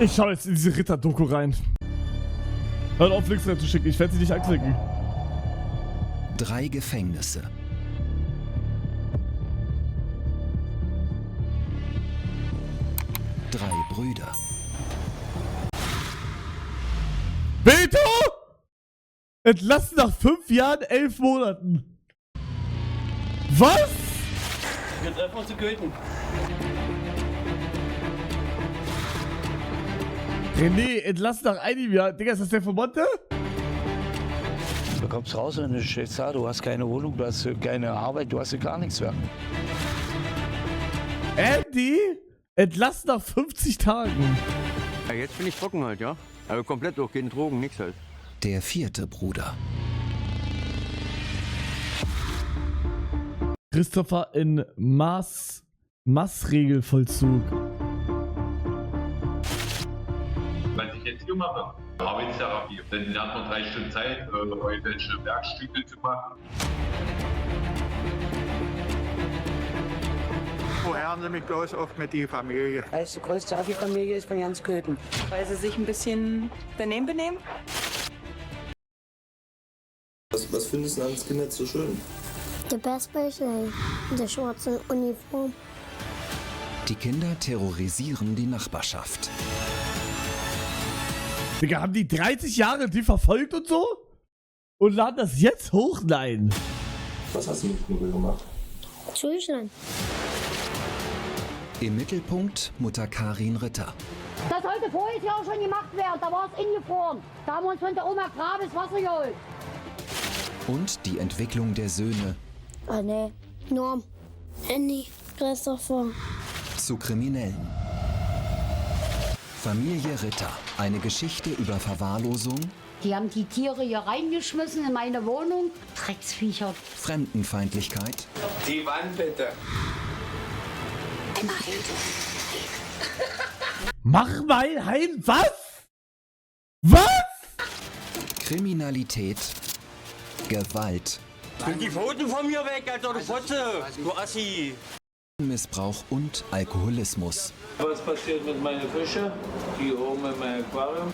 Ich schau jetzt in diese Ritter-Doku rein. Hör auf, Links reinzuschicken, ich werde sie nicht anklicken. 3 Gefängnisse. 3 Brüder. Beto! Entlassen nach 5 Jahren, 11 Monaten. Was? Wir treffen uns in Köthen. René, entlassen nach einem Jahr. Digga, ist das der von Monte? Du kommst raus und du stehst da, du hast keine Wohnung, du hast keine Arbeit, du hast gar nichts mehr. Andy? Entlassen nach 50 Tagen. Ja, jetzt bin ich trocken halt, ja. Also komplett durch, keine Drogen, nichts halt. Der 4. Bruder. Christopher in Maßregelvollzug. Was ich jetzt hier mache, Arbeitstherapie. Dann lernt man 3 Stunden Zeit, irgendwelche Werkstücke zu machen. Woher haben Sie mich bloß oft mit die Familie? Weil es die größte Affi-Familie ist von ganz Köthen. Weil sie sich ein bisschen daneben benehmen? Was findest du an Skinheads so schön? Der Bassbällchen in der schwarzen Uniform. Die Kinder terrorisieren die Nachbarschaft. Digga, haben die 30 Jahre die verfolgt und so? Und laden das jetzt hoch? Nein. Was hast du mit Knubbel gemacht? Deutschland. Im Mittelpunkt Mutter Karin Ritter. Das sollte voriges Jahr schon gemacht werden, da war es ingefroren. Da haben wir uns von der Oma Grabes Wasser geholt. Und die Entwicklung der Söhne. Ah ne, Norm, Andy, Christopher. Zu Kriminellen. Familie Ritter. Eine Geschichte über Verwahrlosung. Die haben die Tiere hier reingeschmissen in meine Wohnung. Drecksviecher. Fremdenfeindlichkeit. Die Wand bitte. Mach mal heim. Was? Was? Kriminalität. Gewalt. Nimm die Pfoten von mir weg, Alter, du Fotze! Du Assi! Missbrauch und Alkoholismus. Was passiert mit meinen Fischen? Die oben in meinem Aquarium?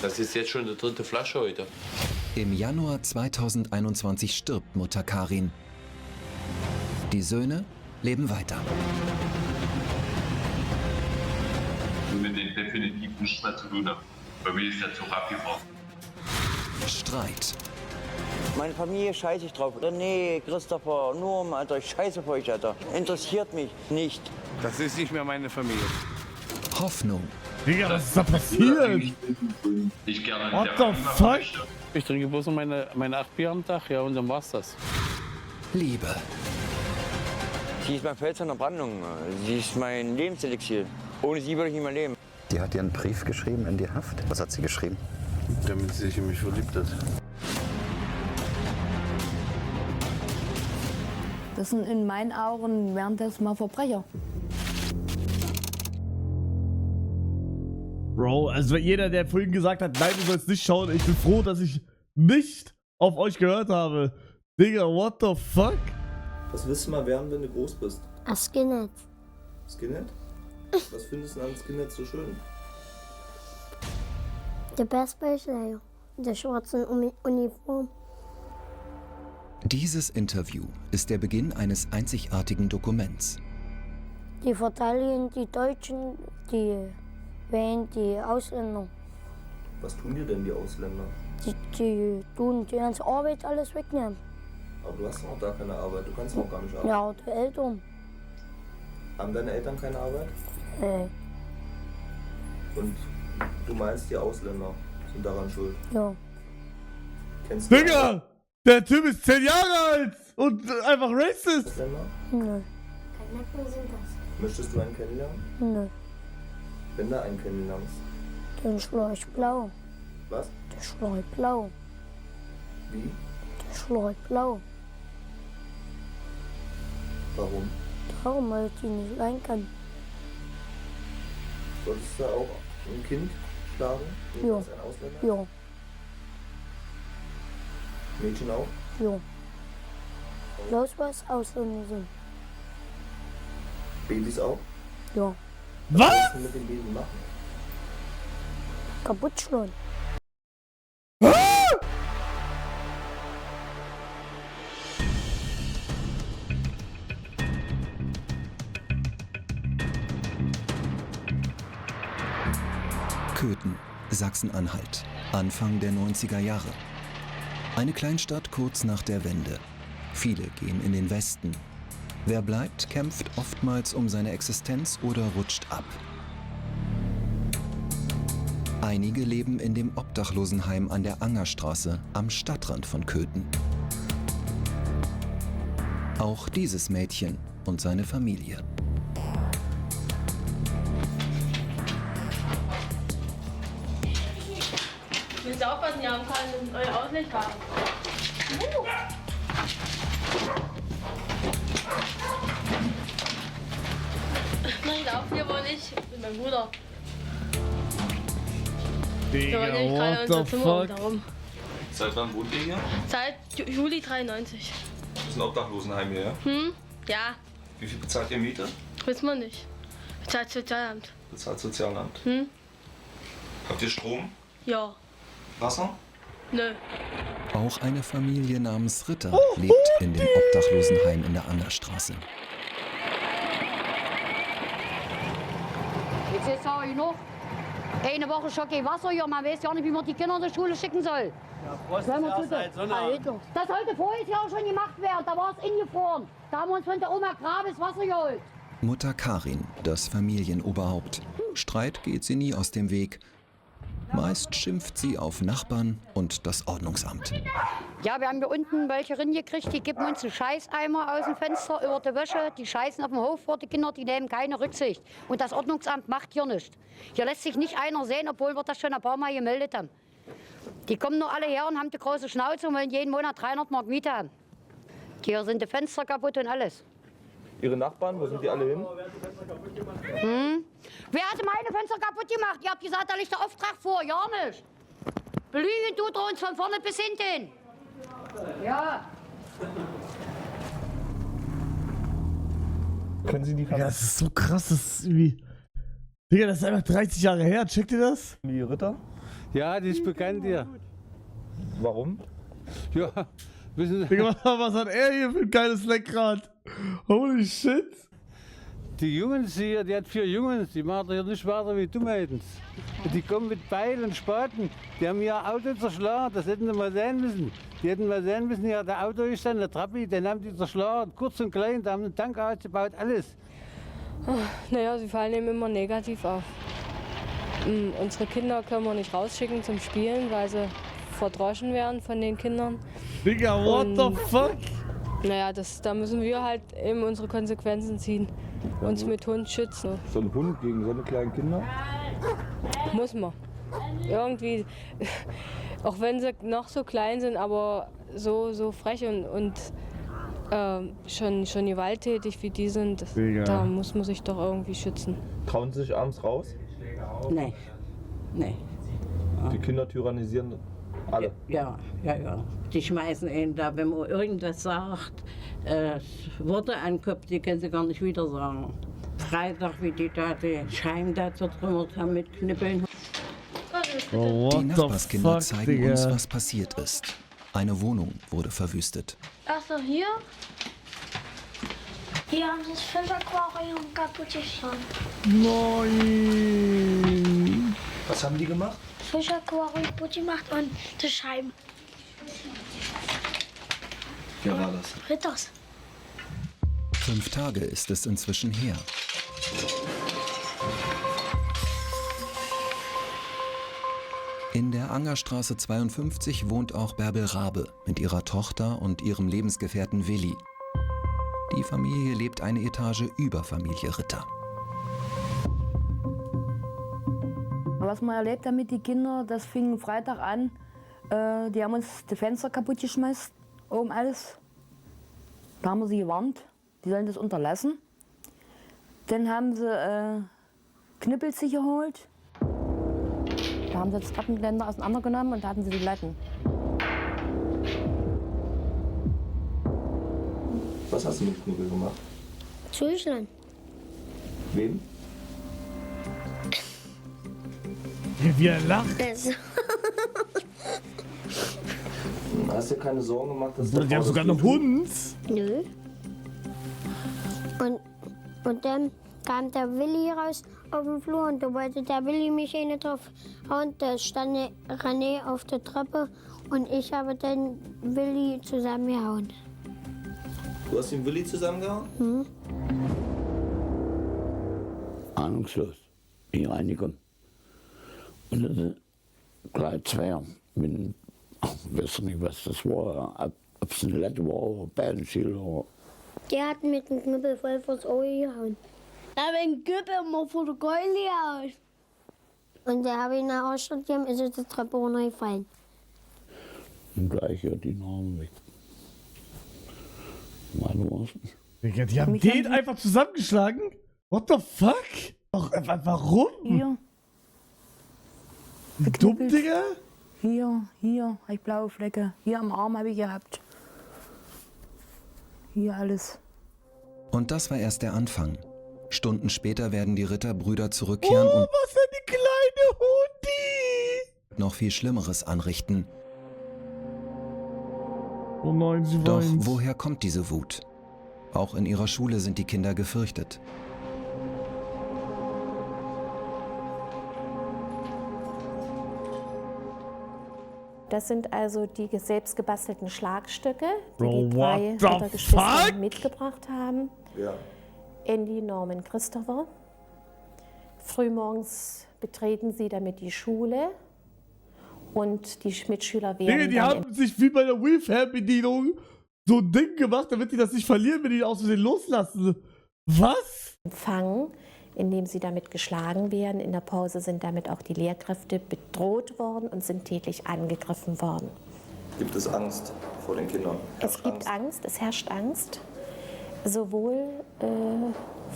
Das ist jetzt schon die 3. Flasche heute. Im Januar 2021 stirbt Mutter Karin. Die Söhne leben weiter. Mit denen definitiv nichts mehr zu tun haben. Bei mir ist der Zug abgefahren. Streit. Meine Familie scheiße ich drauf. Nee, Christopher, Norm, Alter, ich scheiße auf euch, Alter. Interessiert mich nicht. Das ist nicht mehr meine Familie. Hoffnung. Digga, was ist da passiert? Ich gerne What the fuck? Ich trinke bloß noch meine 8 Bier am Tag, ja, und dann war's das. Liebe. Sie ist mein Fels an der Brandung. Sie ist mein Lebenselixier. Ohne sie würde ich nicht mehr leben. Die hat dir einen Brief geschrieben in die Haft. Was hat sie geschrieben? Damit sie sich in mich verliebt hat. Das sind in meinen Augen wären das mal Verbrecher. Bro, also jeder, der vorhin gesagt hat, nein, du sollst nicht schauen, ich bin froh, dass ich nicht auf euch gehört habe. Digga, what the fuck? Was willst du mal werden, wenn du groß bist? A Skinhead. Skinhead? Was findest du an Skinheads so schön? Der Bassbällchen in der schwarzen Uniform. Dieses Interview ist der Beginn eines einzigartigen Dokuments. Die verteidigen die Deutschen, die wählen die Ausländer. Was tun dir denn die Ausländer? Die tun die ganze Arbeit alles wegnehmen. Aber du hast noch gar keine Arbeit, du kannst noch gar nicht arbeiten. Ja, die Eltern. Haben deine Eltern keine Arbeit? Und du meinst, die Ausländer sind daran schuld? Ja. Kennst du Digga! Der Typ ist 10 Jahre alt und einfach racist! Ausländer? Nö. Keine sind das. Möchtest du einen kennenlernen? Nö. Wenn du einen kennenlernst. Den Schläuch blau. Was? Der Schläuch blau. Wie? Der Schläuch blau. Warum? Darum, weil ich die nicht leiden kann. Solltest du auch ein Kind schlagen? Ja. Als ein Ausländer? Ja. Mädchen auch? Ja. Bloß was Ausländer sind. Babys auch? Ja. Was? Was willst du mit dem Baby machen? kaputt schlagen. Köthen, Sachsen-Anhalt, Anfang der 90er Jahre. Eine Kleinstadt kurz nach der Wende. Viele gehen in den Westen. Wer bleibt, kämpft oftmals um seine Existenz oder rutscht ab. Einige leben in dem Obdachlosenheim an der Angerstraße am Stadtrand von Köthen. Auch dieses Mädchen und seine Familie. Müsst ihr aufpassen, ihr habt keinen neuen Auslegkarten. Nein, darf hier wohl nicht. Mit meinem Bruder. Wir wollen nämlich gerade unser Zimmer darum. Seit wann wohnt ihr hier? Seit Juli 93. Das ist ein Obdachlosenheim hier, ja? Ja. Wie viel bezahlt ihr Miete? Wissen wir nicht. Bezahlt Sozialamt. Bezahlt Sozialamt. Habt ihr Strom? Ja. Wasser? Nö. Auch eine Familie namens Ritter lebt in dem Obdachlosenheim in der Angerstraße. Jetzt sage ich noch, eine Woche schon kein Wasser hier. Man weiß ja nicht, wie man die Kinder in die Schule schicken soll. Das heute voriges Jahr schon gemacht werden. Da war es ingefroren. Da haben wir uns von der Oma Grabes Wasser geholt. Mutter Karin, das Familienoberhaupt. Streit geht sie nie aus dem Weg. Meist schimpft sie auf Nachbarn und das Ordnungsamt. Ja, wir haben hier unten welche gekriegt, die geben uns einen Scheißeimer aus dem Fenster über die Wäsche. Die scheißen auf dem Hof vor die Kinder, die nehmen keine Rücksicht. Und das Ordnungsamt macht hier nichts. Hier lässt sich nicht einer sehen, obwohl wir das schon ein paar Mal gemeldet haben. Die kommen nur alle her und haben die große Schnauze und wollen jeden Monat 300 Mark Miete haben. Hier sind die Fenster kaputt und alles. Ihre Nachbarn, wo sind die alle hin? Wer hat meine Fenster kaputt gemacht? Ihr habt gesagt, da liegt der Auftrag vor. Ja nicht. Belügen tut er uns von vorne bis hinten. Ja. Können Sie die Ja, das ist so krass, das ist irgendwie... Digga, das ist einfach 30 Jahre her, checkt ihr das? Familie Ritter? Ja, die ist bekannt hier. Warum? Ja, wissen Sie, Digga, was hat er hier für ein geiles Lenkrad? Holy shit. die Jungs hier, die hat 4 Jungs, die machen hier nicht weiter wie du meistens. Die kommen mit Beil und Spaten, die haben ihr Auto zerschlagen, das hätten sie mal sehen müssen. Die hätten mal sehen müssen, ja, der Auto ist dann, der Trappi, den haben die zerschlagen, kurz und klein, da haben einen Tank ausgebaut, alles. Naja, sie fallen eben immer negativ auf. Unsere Kinder können wir nicht rausschicken zum Spielen, weil sie verdroschen werden von den Kindern. Digga, what the fuck? Naja, da müssen wir halt eben unsere Konsequenzen ziehen. Uns mit Hund schützen. So ein Hund gegen so eine kleinen Kinder? Muss man. Irgendwie, auch wenn sie noch so klein sind, aber so frech und schon gewalttätig wie die sind, da muss man sich doch irgendwie schützen. Trauen Sie sich abends raus? Nee. Nee. Die Kinder tyrannisieren alle? Ja. Die schmeißen ihn da, wenn man irgendwas sagt, Worte ankommt, die können sie gar nicht wieder sagen. Freitag, wie die da die Scheiben da zertrümmert haben mit Knüppeln. Die Nachbarskinder zeigen uns, was passiert ist. Eine Wohnung wurde verwüstet. Achso, hier? Hier haben sie das Fischaquarium kaputt geschlagen. Nein. Was haben die gemacht? Fischaquarium kaputt gemacht und die Scheiben. Wer war das? Ritters. 5 Tage ist es inzwischen her. In der Angerstraße 52 wohnt auch Bärbel Rabe mit ihrer Tochter und ihrem Lebensgefährten Willi. Die Familie lebt eine Etage über Familie Ritter. Was man erlebt hat mit den Kindern, das fing Freitag an. Die haben uns die Fenster kaputt geschmissen, oben alles. Da haben wir sie gewarnt, die sollen das unterlassen. Dann haben sie Knüppel sich geholt. Da haben sie das Treppengeländer auseinandergenommen und da hatten sie die Latten. Was hast du mit Knüppel gemacht? Zuschlagen. Wem? Wie er lacht. Hast du dir keine Sorgen gemacht, dass Die haben sogar einen Hund. Nö. Und dann kam der Willi raus auf den Flur und da wollte der Willi mich eine drauf hauen. Da stand René auf der Treppe und ich habe dann Willi zusammengehauen. Du hast den Willi zusammengehauen? Hm? Ahnungslos. Bin reingekommen. Und dann gleich zwei. Ich weiß nicht, was das war. Ob es eine Latte war oder Beinschild oder. Der hat mit dem Knüppel voll vors Auge gehauen. Da habe ich einen Knüppel mal vor der Keule gehauen. Und der habe ich nach Ausschnitt gegeben, ist auf die Treppe runtergefallen. Und gleich ja die Namen weg. Meine war's nicht. Digga, die haben den einfach zusammengeschlagen? What the fuck? Warum? Hier. Wie dumm, Digga? Hier, habe ich blaue Flecke. Hier am Arm habe ich gehabt. Hier alles. Und das war erst der Anfang. Stunden später werden die Ritterbrüder zurückkehren und was eine kleine Hundi! noch viel Schlimmeres anrichten. Oh nein, sie Doch weint. woher kommt diese Wut? Auch in ihrer Schule sind die Kinder gefürchtet. Das sind also die selbst gebastelten Schlagstücke, die Bro, die drei what the Rittergeschwister fuck? mitgebracht haben. Ja. Andy, Norman, Christopher. Frühmorgens betreten sie damit die Schule und die Mitschüler Digga, werden die dann haben sich wie bei der Wii-Fernbedienung so ein Ding gemacht, damit die das nicht verlieren, wenn die aus Versehen loslassen. Was? empfangen, indem sie damit geschlagen werden. In der Pause sind damit auch die Lehrkräfte bedroht worden und sind tätlich angegriffen worden. Gibt es Angst vor den Kindern? Es gibt Angst, es herrscht Angst, sowohl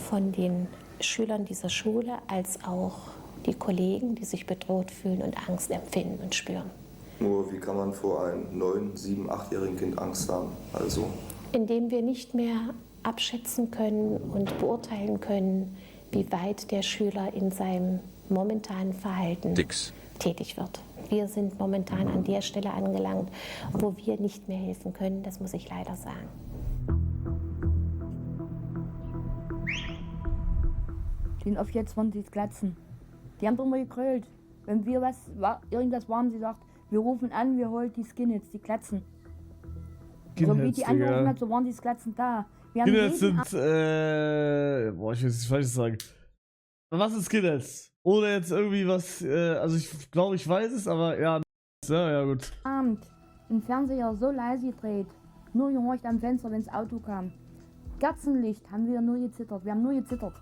von den Schülern dieser Schule als auch die Kollegen, die sich bedroht fühlen und Angst empfinden und spüren. Nur wie kann man vor einem 9-, 7-, 8-jährigen Kind Angst haben? Also Indem wir nicht mehr abschätzen können und beurteilen können, wie weit der Schüler in seinem momentanen Verhalten tätig wird. Wir sind momentan an der Stelle angelangt, wo wir nicht mehr helfen können, das muss ich leider sagen. Den auf jetzt waren die Glatzen. Die haben doch mal gekrölt. Wenn wir irgendwas waren, sie sagt, wir rufen an, wir holen die Skinheads, die Glatzen. So wie die angerufen hat, so waren die Glatzen da. Wir haben Skinheads sind, boah, ich will es nicht falsch sagen. Was ist Skinheads? Ohne jetzt irgendwie was, also ich glaube, ich weiß es, aber ja, ja gut. Abend im Fernseher so leise gedreht, nur gehorcht am Fenster, wenn das Auto kam. Kerzenlicht haben wir nur gezittert, wir haben nur gezittert.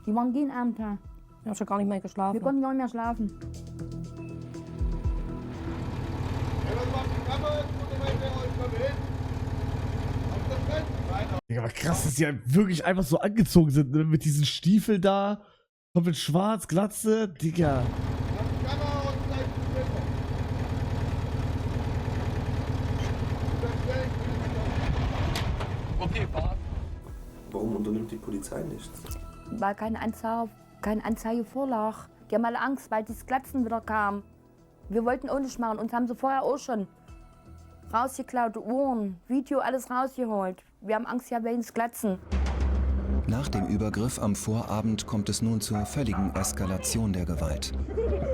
Die waren jeden Abend da. Ich habe schon gar nicht mehr geschlafen. Wir konnten gar nicht mehr schlafen. Digga, aber krass, dass die halt wirklich einfach so angezogen sind, ne? Mit diesen Stiefeln da, komplett schwarz, Glatze, Digga. okay, warum unternimmt die Polizei nichts? Weil keine Anzeige vorlag. Die haben alle Angst, weil das Glatzen wieder kam. Wir wollten auch nicht machen. Uns haben sie vorher auch schon rausgeklaute Uhren, Video, alles rausgeholt. Wir haben Angst gehabt wegen des Glatzen. Nach dem Übergriff am Vorabend kommt es nun zur völligen Eskalation der Gewalt.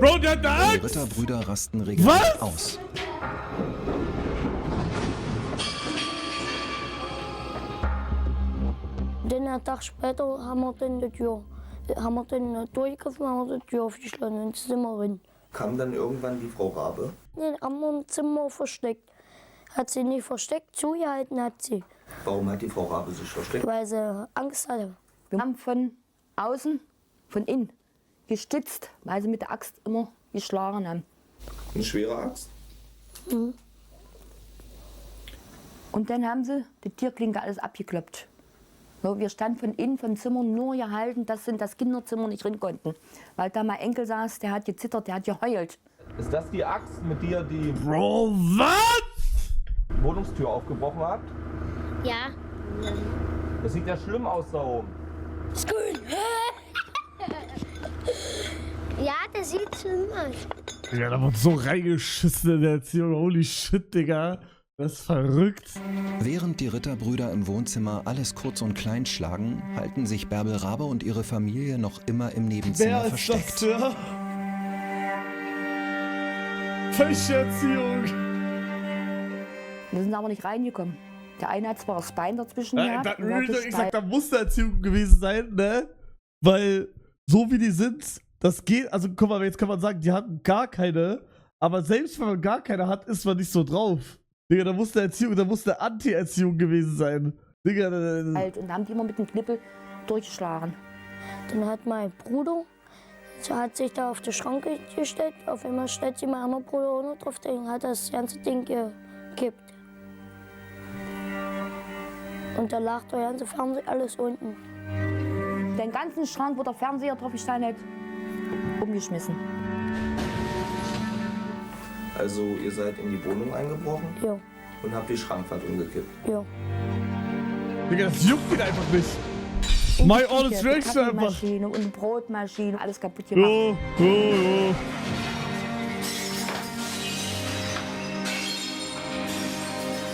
Bro, der hat da Angst! Die Ritterbrüder rasten regelrecht aus. Dann einen Tag später haben wir dann durchgegriffen, haben wir die Tür aufgeschlossen ins Zimmer rein. Kam dann irgendwann die Frau Rabe? Den haben wir im Zimmer versteckt. Hat sie nicht versteckt, zugehalten hat sie. Warum hat die Frau Rabe sich versteckt? Weil sie Angst hatte. Wir haben von außen, von innen gestützt, weil sie mit der Axt immer geschlagen haben. Eine schwere Axt? Mhm. Und dann haben sie die Türklinke alles abgekloppt. So, wir standen von innen vom Zimmer nur gehalten, dass sie in das Kinderzimmer nicht rein konnten. Weil da mein Enkel saß, der hat gezittert, der hat geheult. Ist das die Axt, mit der die Bro, was? Wohnungstür aufgebrochen hat? Ja. Das sieht ja schlimm aus da oben. Ist gut. Ja, das sieht schlimm aus. Ja, da wird so reingeschissen in der Erziehung. Holy shit, Digga. Das ist verrückt. Während die Ritterbrüder im Wohnzimmer alles kurz und klein schlagen, halten sich Bärbel Rabe und ihre Familie noch immer im Nebenzimmer Wer versteckt. ist das, ja? Falsche Erziehung. Wir sind aber nicht reingekommen. Der eine hat zwar das Bein dazwischen gehabt. Ich sag, da muss eine Erziehung gewesen sein, ne? Weil, so wie die sind, das geht, also guck mal, jetzt kann man sagen, die hatten gar keine, aber selbst wenn man gar keine hat, ist man nicht so drauf. Digga, da muss eine Erziehung, da muss eine Anti-Erziehung gewesen sein. Digga, und da haben die immer mit dem Knippel durchgeschlagen. Dann hat mein Bruder, hat sich da auf die Schranke gestellt. Auf einmal stellt sich mein anderer Bruder auch noch drauf, dann hat das ganze Ding gekippt. Und da lag der ganze Fernseher alles unten. Den ganzen Schrank, wo der Fernseher drauf gestanden hat, umgeschmissen. Also ihr seid in die Wohnung eingebrochen? Ja. Und habt die Schrankwand umgekippt? Ja. Digga, das juckt ihn einfach nicht. My honest reaction einfach. Kaffeemaschine und Brotmaschine, alles kaputt gemacht. Jo.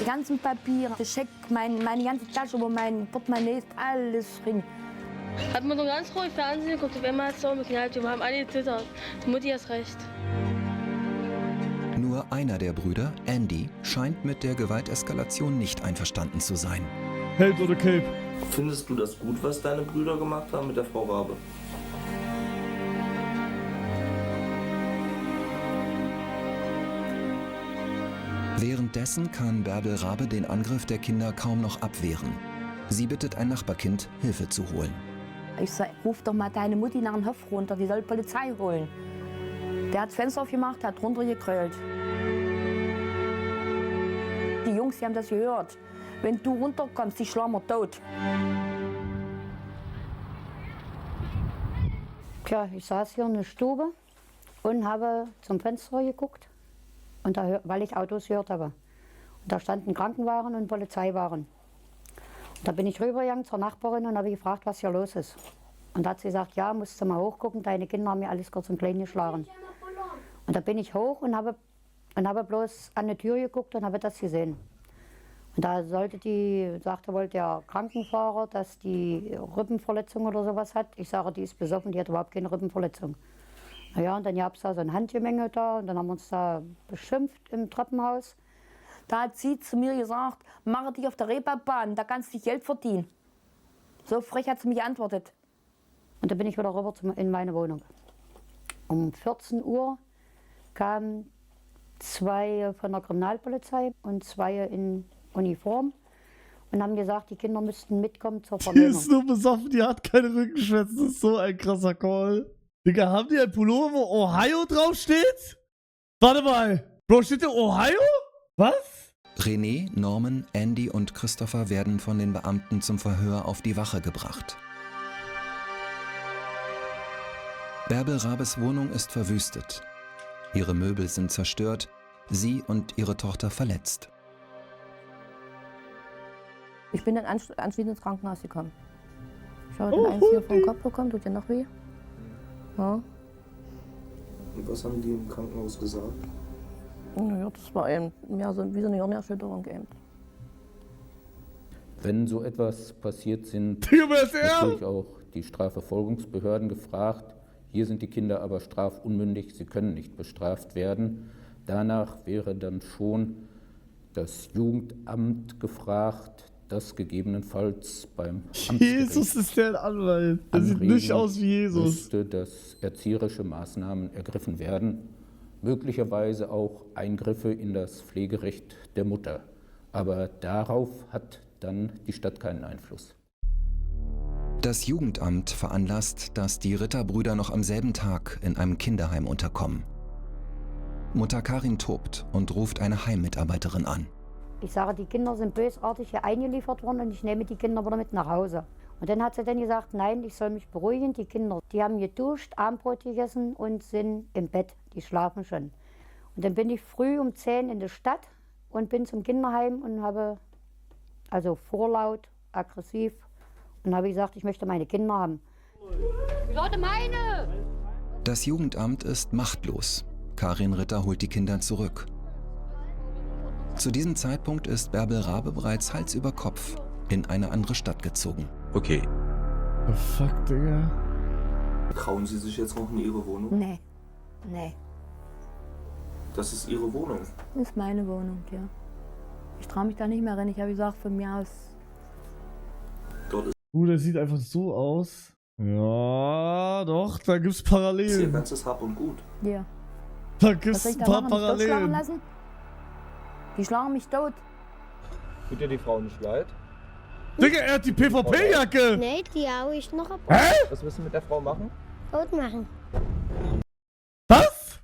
Die ganzen Papiere, der Scheck, meine ganze Tasche, wo mein Portemonnaie ist, alles drin. Hat man so ganz ruhig Fernsehen geguckt, auf einmal hat es so geknallt, wir haben alle gezittert. Die Mutti hat recht. Nur einer der Brüder, Andy, scheint mit der Gewalteskalation nicht einverstanden zu sein. Held oder Cape? Findest du das gut, was deine Brüder gemacht haben mit der Frau Rabe? Währenddessen kann Bärbel Rabe den Angriff der Kinder kaum noch abwehren. Sie bittet ein Nachbarkind, Hilfe zu holen. Ich sag, ruf doch mal deine Mutti nach dem Hof runter, die soll die Polizei holen. Der hat das Fenster aufgemacht, hat runtergekrölt. Die Jungs, die haben das gehört. Wenn du runterkommst, die schlagen wir tot. Tja, ich saß hier in der Stube und habe zum Fenster geguckt, und da, weil ich Autos gehört habe. Und da standen Krankenwagen und Polizeiwagen. Und da bin ich rübergegangen zur Nachbarin und habe gefragt, was hier los ist. Und da hat sie gesagt, ja, musst du mal hochgucken, deine Kinder haben mir alles kurz und klein geschlagen. Und da bin ich hoch und habe bloß an die Tür geguckt und habe das gesehen. Und da sagte wohl der Krankenfahrer, dass die Rippenverletzung oder sowas hat. Ich sage, die ist besoffen, die hat überhaupt keine Rippenverletzung. Naja, und dann gab es da so ein Handgemenge da und dann haben wir uns da beschimpft im Treppenhaus. Da hat sie zu mir gesagt, mache dich auf der Reeperbahn, da kannst du Geld verdienen. So frech hat sie mich geantwortet. Und dann bin ich wieder rüber in meine Wohnung. Um 14 Uhr kamen 2 von der Kriminalpolizei und 2 in Uniform und haben gesagt, die Kinder müssten mitkommen zur Die Vernehmung. ist nur besoffen, die hat keine Rückenschmerzen. Das ist so ein krasser Call. Digga, haben die ein Pullover, wo Ohio draufsteht? Warte mal. Bro, steht da Ohio? Was? René, Norman, Andy und Christopher werden von den Beamten zum Verhör auf die Wache gebracht. Bärbel Rabes Wohnung ist verwüstet. Ihre Möbel sind zerstört, sie und ihre Tochter verletzt. Ich bin dann anschließend ins Krankenhaus gekommen. Ich habe den eins hier vom Kopf bekommen, tut dir noch weh? Ja. Und was haben die im Krankenhaus gesagt? Naja, das war eben mehr so wie so eine Hirnerschütterung eben. Wenn so etwas passiert, sind Digga, wer ist er? natürlich auch die Strafverfolgungsbehörden gefragt. Hier sind die Kinder aber strafunmündig, sie können nicht bestraft werden. Danach wäre dann schon das Jugendamt gefragt, das gegebenenfalls beim Jesus ist der Anwalt. Der sieht nicht aus wie Jesus. Müsste, dass erzieherische Maßnahmen ergriffen werden. Möglicherweise auch Eingriffe in das Pflegerecht der Mutter. Aber darauf hat dann die Stadt keinen Einfluss. Das Jugendamt veranlasst, dass die Ritterbrüder noch am selben Tag in einem Kinderheim unterkommen. Mutter Karin tobt und ruft eine Heimmitarbeiterin an. Ich sage, die Kinder sind bösartig hier eingeliefert worden und ich nehme die Kinder wieder mit nach Hause. Und dann hat sie dann gesagt, nein, ich soll mich beruhigen. Die Kinder, die haben geduscht, Abendbrot gegessen und sind im Bett, die schlafen schon. Und dann bin ich früh um 10 in der Stadt und bin zum Kinderheim und habe, also vorlaut, aggressiv, und habe gesagt, ich möchte meine Kinder haben. Leute, meine! Das Jugendamt ist machtlos. Karin Ritter holt die Kinder zurück. Zu diesem Zeitpunkt ist Bärbel Rabe bereits Hals über Kopf in eine andere Stadt gezogen. Okay. The fuck, Digga? Trauen Sie sich jetzt noch in Ihre Wohnung? Nee. Nee. Das ist Ihre Wohnung. Das ist meine Wohnung, ja. Ich traue mich da nicht mehr rein. Ich habe gesagt, von mir aus. Dort ist Der sieht einfach so aus. Ja, doch, da gibt's Ihr Parallelen. ganzes Hab und Gut. Ja. Da Was gibt's soll ich ein da paar machen? Mich totschlagen Parallelen. lassen? Die schlagen mich tot. Tut dir die Frau nicht leid? Digga, er hat die PvP-Jacke! Nee, die hau ich noch ab. Hä? Was willst du mit der Frau machen? Tot machen. Was?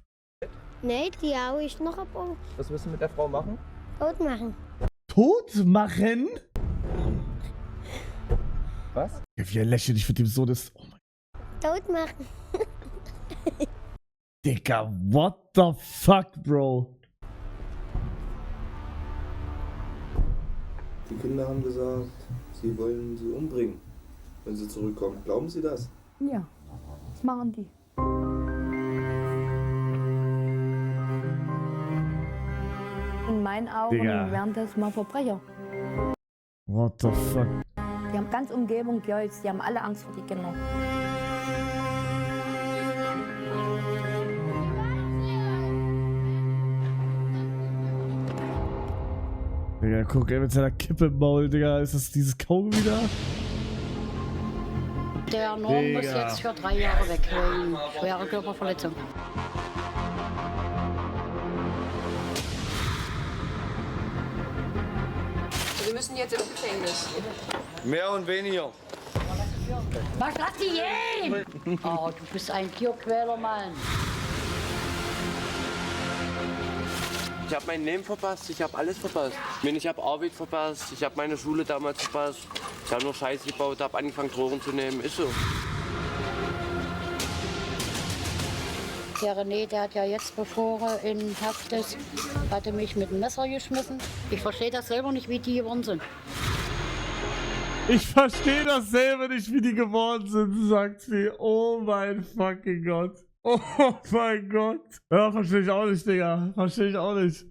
Nee, die hau ich noch ab. Was willst du mit der Frau machen? Tot machen. Tot machen? Was? Ja, wie er lächerlich mit dem Sohn ist. Oh mein Tot machen. Digga, what the fuck, Bro? Die Kinder haben gesagt, sie wollen sie umbringen, wenn sie zurückkommen. Glauben Sie das? Ja. Was machen die? In meinen Augen Digga. wären das mal Verbrecher. What the fuck? Die haben ganz Umgebung geholzt. Die haben alle Angst vor die Kinder. Digga, guck, ey, mit seiner Kippe im Maul, Digga. Ist das dieses Kaugummi da? Der Norm muss Digga. jetzt für 3 Jahre weg wegen schwerer Körperverletzung. Sie müssen jetzt ins Gefängnis. Mehr und weniger. Was lass die gehen? Oh, du bist ein Tierquäler, Mann. Ich habe mein Leben verpasst, ich habe alles verpasst. Ich habe Arbeit verpasst, ich habe meine Schule damals verpasst. Ich habe nur Scheiße gebaut, habe angefangen Drogen zu nehmen, ist so. Der René, der hat ja jetzt, bevor er in Haft ist, hatte mich mit dem Messer geschmissen. Ich verstehe das selber nicht, wie die geworden sind. Ich verstehe das selber nicht, wie die geworden sind, sagt sie. Oh mein fucking Gott. Oh mein Gott. Ja, verstehe ich auch nicht, Digga. Verstehe ich auch nicht.